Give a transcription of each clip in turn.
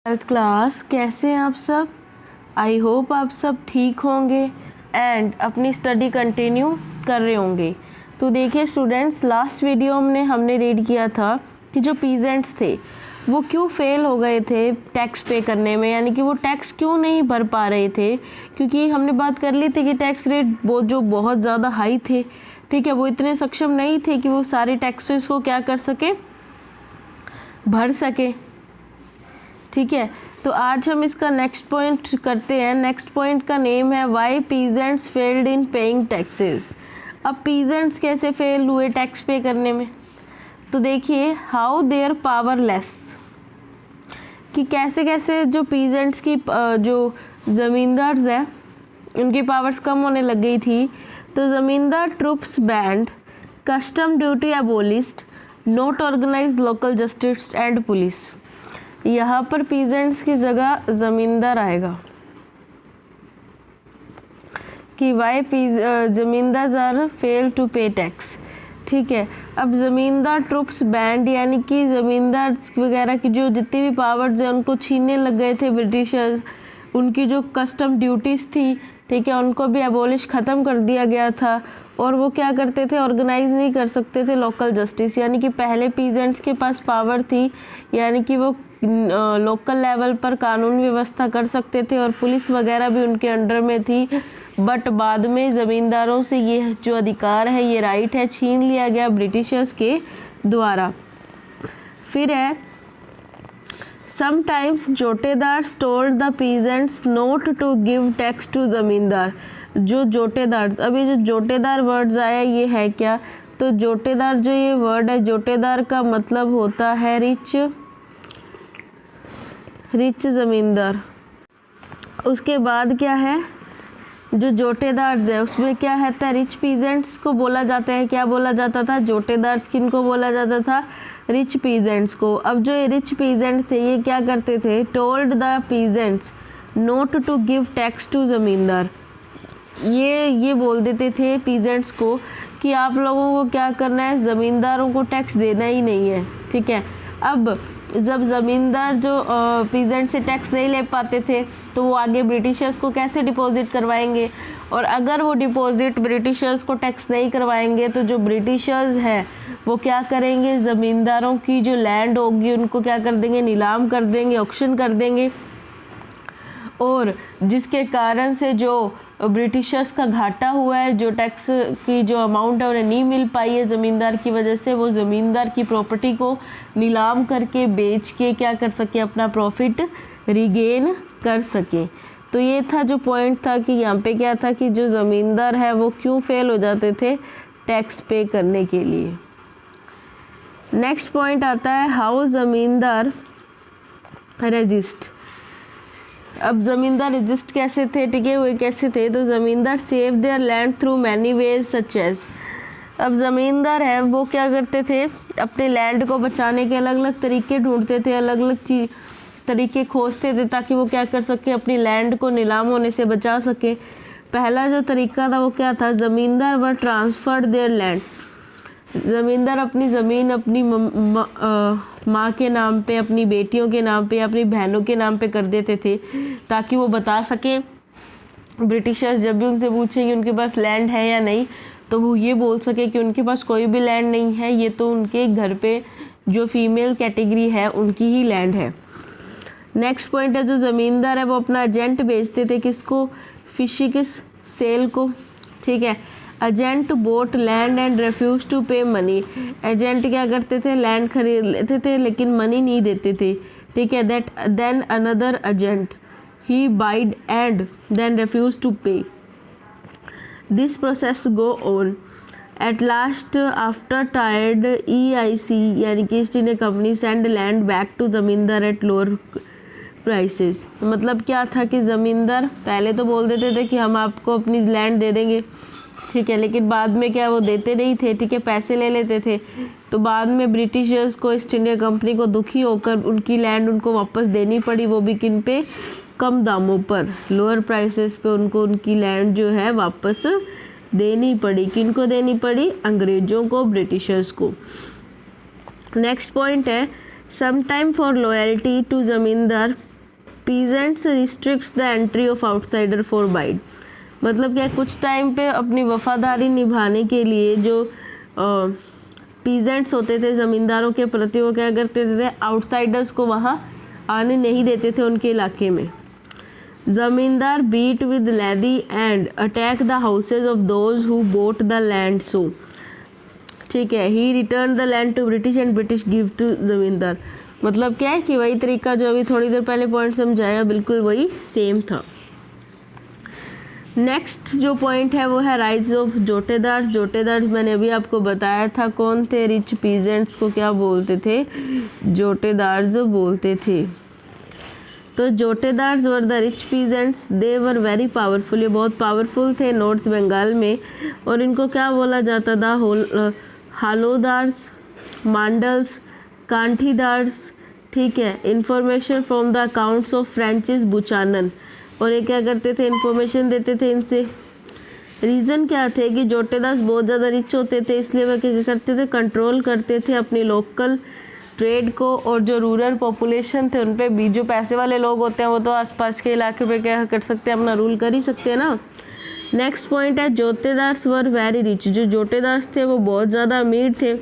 Twelfth class, कैसे हैं आप सब? आई होप आप सब ठीक होंगे एंड अपनी स्टडी कंटिन्यू कर रहे होंगे। तो देखिए स्टूडेंट्स, लास्ट वीडियो में हमने रीड किया था कि जो पीजेंट्स थे वो क्यों फेल हो गए थे टैक्स पे करने में, यानी कि वो टैक्स क्यों नहीं भर पा रहे थे। क्योंकि हमने बात कर ली थी कि टैक्स रेट जो बहुत ज़्यादा हाई थे, ठीक है, वो इतने सक्षम नहीं थे कि वो सारे टैक्सेस को क्या कर सके, भर सके। ठीक है, तो आज हम इसका नेक्स्ट पॉइंट करते हैं। नेक्स्ट पॉइंट का नेम है why peasants failed in paying taxes. अब पीजेंट्स कैसे फेल हुए टैक्स पे करने में, तो देखिए हाउ देयर पावरलेस, कि कैसे कैसे जो पीजेंट्स की जो ज़मींदार्स हैं उनकी पावर्स कम होने लग गई थी। तो zamindar troops banned, custom duty abolished, not organise local justice and police. यहाँ पर पीजेंट्स की जगह ज़मींदार आएगा कि वाई ज़मींदार आर फेल टू पे टैक्स। ठीक है, अब ज़मींदार ट्रुप्स बैंड, यानी कि ज़मींदार वगैरह की जो जितनी भी पावर्स हैं उनको छीनने लग गए थे ब्रिटिशर्स। उनकी जो कस्टम ड्यूटीज़ थी, ठीक है, उनको भी एबोलिश ख़त्म कर दिया गया था। और वो क्या करते थे, ऑर्गेनाइज नहीं कर सकते थे लोकल जस्टिस, यानी कि पहले पीजेंट्स के पास पावर थी, यानी कि वो लोकल लेवल पर कानून व्यवस्था कर सकते थे और पुलिस वगैरह भी उनके अंडर में थी। बट बाद में ज़मींदारों से ये जो अधिकार है, ये राइट है, छीन लिया गया ब्रिटिशर्स के द्वारा। फिर है sometimes jotedar told the peasants not to give tax to zamindar. जो जोटेदार, अभी जो जोटेदार वर्ड्स आया ये है क्या, तो जोटेदार जो ये वर्ड है, जोटेदार का मतलब होता है रिच ज़मींदार। उसके बाद क्या है, जो जोटेदार्स है उसमें क्या है, रिच पीजेंट्स को बोला जाता है। क्या बोला जाता था, जोटेदार्स किन को बोला जाता था, रिच पीजेंट्स को। अब जो ये रिच पीजेंट्स थे ये क्या करते थे, told the peasants not to give tax to zamindar. ये बोल देते थे पीजेंट्स को कि आप लोगों को क्या करना है, ज़मींदारों को टैक्स देना ही नहीं है। ठीक है, अब जब ज़मींदार जो पीजेंट से टैक्स नहीं ले पाते थे तो वो आगे ब्रिटिशर्स को कैसे डिपॉजिट करवाएंगे, और अगर वो डिपॉजिट ब्रिटिशर्स को टैक्स नहीं करवाएंगे तो जो ब्रिटिशर्स हैं वो क्या करेंगे, ज़मींदारों की जो लैंड होगी उनको क्या कर देंगे, नीलाम कर देंगे, ऑक्शन कर देंगे। और जिसके कारण से जो ब्रिटिशर्स का घाटा हुआ है, जो टैक्स की जो अमाउंट है उन्हें नहीं मिल पाई है ज़मींदार की वजह से, वो ज़मींदार की प्रॉपर्टी को नीलाम करके बेच के क्या कर सके, अपना प्रॉफिट रिगेन कर सके। तो ये था जो पॉइंट था कि यहाँ पे क्या था कि जो ज़मींदार है वो क्यों फेल हो जाते थे टैक्स पे करने के लिए। नेक्स्ट पॉइंट आता है हाउ ज़मींदार रेजिस्ट। अब ज़मींदार रजिस्ट कैसे थे, टिके हुए कैसे थे, तो zamindar save their land through many ways such as. अब ज़मींदार है वो क्या करते थे, अपने लैंड को बचाने के अलग अलग तरीके ढूंढते थे, अलग अलग तरीके खोजते थे ताकि वो क्या कर सके, अपनी लैंड को नीलाम होने से बचा सके। पहला जो तरीका था वो क्या था, ज़मींदार वर ट्रांसफर्ड देयर लैंड। ज़मींदार अपनी ज़मीन अपनी माँ के नाम पे, अपनी बेटियों के नाम पे, अपनी बहनों के नाम पे कर देते थे ताकि वो बता सके, ब्रिटिशर्स जब भी उनसे पूछेंगे उनके पास लैंड है या नहीं तो वो ये बोल सके कि उनके पास कोई भी लैंड नहीं है, ये तो उनके घर पे जो फीमेल कैटेगरी है उनकी ही लैंड है। नेक्स्ट पॉइंट है जो ज़मींदार है वो अपना एजेंट भेजते थे, किसको, फिशिकिस सेल को। ठीक है, agent bought land and refuse to pay money. Agent क्या करते थे, लैंड खरीद लेते थे लेकिन मनी नहीं देते थे। ठीक है, that then another agent he bide and then refuse to pay. This process go on at last after tired EIC यानी कि East India Company send land back to zamindar at lower prices. मतलब क्या था कि ज़मींदार पहले तो बोल देते थे कि हम आपको अपनी लैंड दे देंगे, ठीक है, लेकिन बाद में क्या वो देते नहीं थे, ठीक है, पैसे ले लेते थे। तो बाद में ब्रिटिशर्स को, ईस्ट इंडिया कंपनी को दुखी होकर उनकी लैंड उनको वापस देनी पड़ी, वो भी किन पे, कम दामों पर, लोअर प्राइसेस पे उनको उनकी लैंड जो है वापस देनी पड़ी। किन को देनी पड़ी, अंग्रेज़ों को, ब्रिटिशर्स को। नेक्स्ट पॉइंट है sometime for loyalty to zamindar peasants restricts the entry of outsider for bite. मतलब क्या, कुछ टाइम पे अपनी वफादारी निभाने के लिए जो पीजेंट्स होते थे, ज़मींदारों के प्रति, वो क्या करते थे, आउटसाइडर्स को वहाँ आने नहीं देते थे उनके इलाके में। Zamindar beat with lathi and attack the houses of those who bought the land so, ठीक है, he return the land to British and British give to zamindar. मतलब क्या है कि वही तरीका जो अभी थोड़ी देर पहले पॉइंट समझाया, बिल्कुल वही सेम था। नेक्स्ट जो पॉइंट है वो है राइज ऑफ जोटेदार। जोटेदार मैंने अभी आपको बताया था कौन थे, रिच पीजेंट्स को क्या बोलते थे, जोटेदार्स बोलते थे। तो jotedars were the rich peasants, they were very powerful, ये बहुत पावरफुल थे नॉर्थ बंगाल में। और इनको क्या बोला जाता था, हालोदार्स, मांडल्स, कांठीदार्स, ठीक है। Information from the accounts of Francis Buchanan, और ये क्या करते थे, इन्फॉर्मेशन देते थे इनसे। रीज़न क्या थे कि जोटेदार्स बहुत ज़्यादा रिच होते थे, इसलिए वह क्या करते थे, कंट्रोल करते थे अपनी लोकल ट्रेड को, और जो रूरल पॉपुलेशन थे उन पे भी, जो पैसे वाले लोग होते हैं वो तो आसपास के इलाके पे क्या कर सकते हैं, अपना रूल कर ही सकते हैं ना। नेक्स्ट पॉइंट है जोतेदार्स वर वेरी रिच, जो जोटेदार्स थे वो बहुत ज़्यादा अमीर थे,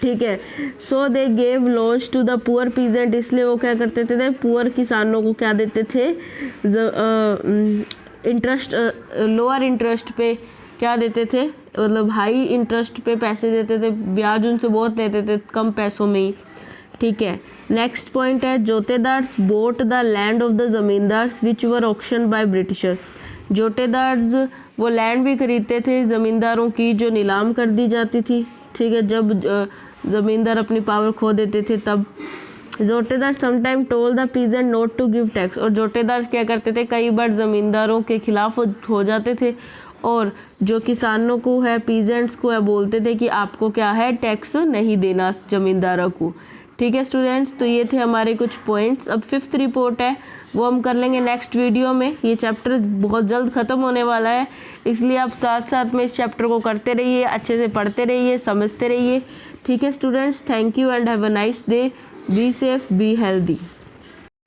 ठीक है। So they gave loans to the poor peasant, इसलिए वो क्या करते थे, पुअर किसानों को क्या देते थे, इंटरेस्ट, लोअर इंटरेस्ट पे क्या देते थे, मतलब हाई इंटरेस्ट पे पैसे देते थे, ब्याज उनसे बहुत लेते थे कम पैसों में ही, ठीक है। नेक्स्ट पॉइंट है jotedars bought the land of the zamindars which were auction by Britisher. Jotedars वो लैंड भी खरीदते थे ज़मींदारों की जो नीलाम कर दी जाती थी, ठीक है, जब ज़मींदार अपनी पावर खो देते थे तब। Jotedar sometime told the peasant not to give tax, और जोटेदार क्या करते थे, कई बार ज़मींदारों के खिलाफ हो जाते थे, और जो किसानों को है, पीजेंट्स को है, बोलते थे कि आपको क्या है, टैक्स नहीं देना ज़मींदारों को, ठीक है स्टूडेंट्स। तो ये थे हमारे कुछ पॉइंट्स। अब 5th रिपोर्ट है वो हम कर लेंगे नेक्स्ट वीडियो में। ये चैप्टर बहुत जल्द ख़त्म होने वाला है, इसलिए आप साथ साथ में इस चैप्टर को करते रहिए, अच्छे से पढ़ते रहिए, समझते रहिए, ठीक है students. Thank you and have a nice day, be safe, be healthy.